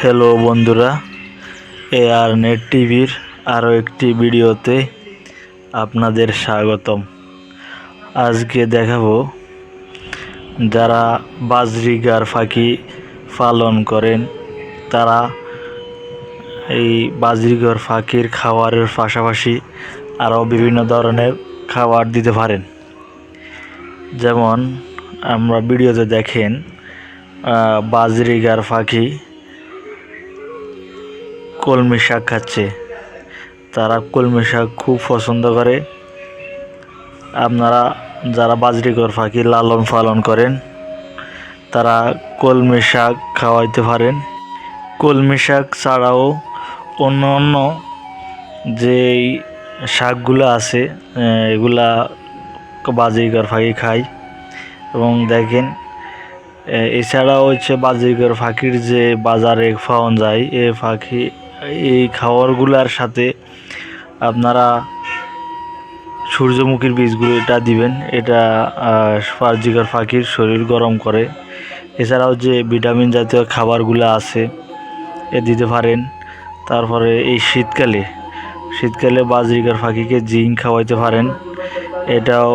Hello বন্ধুরা, AR net টিভির আরও একটি ভিডিওতে আপনাদের স্বাগতম। আজকে দেখাবো যারা বাজরিগার পাখি পালন করেন তারা এই বাজরিগার পাখির খাবারের পাশাপাশি আরও বিভিন্ন ধরনের খাবার দিতে পারেন। যেমন আমরা ভিডিওতে দেখেন বাজরিগার পাখি কলমি শাক খাচ্ছে। তারা কলমি শাক খুব পছন্দ করে। আপনারা যারা বাজরিগার পাখি লালন পালন করেন তারা কলমি শাক খাওয়াইতে পারেন। কলমি শাক ছাড়াও অন্য অন্য যেই শাকগুলো আছে এগুলা বাজরিগার পাখি খায়। এবং দেখেন এছাড়াও হচ্ছে বাজরিগার পাখির যে বাজারে পাওয়া যায় এই খাবারগুলোর সাথে আপনারা সূর্যমুখীর বীজগুলো এটা দিবেন। এটা বাজরিগার পাখির শরীর গরম করে। এছাড়াও যে ভিটামিন জাতীয় খাবারগুলো আছে এ দিতে পারেন। তারপরে এই শীতকালে বাজরিগার পাখিকে জিঙ্ক খাওয়াইতে পারেন। এটাও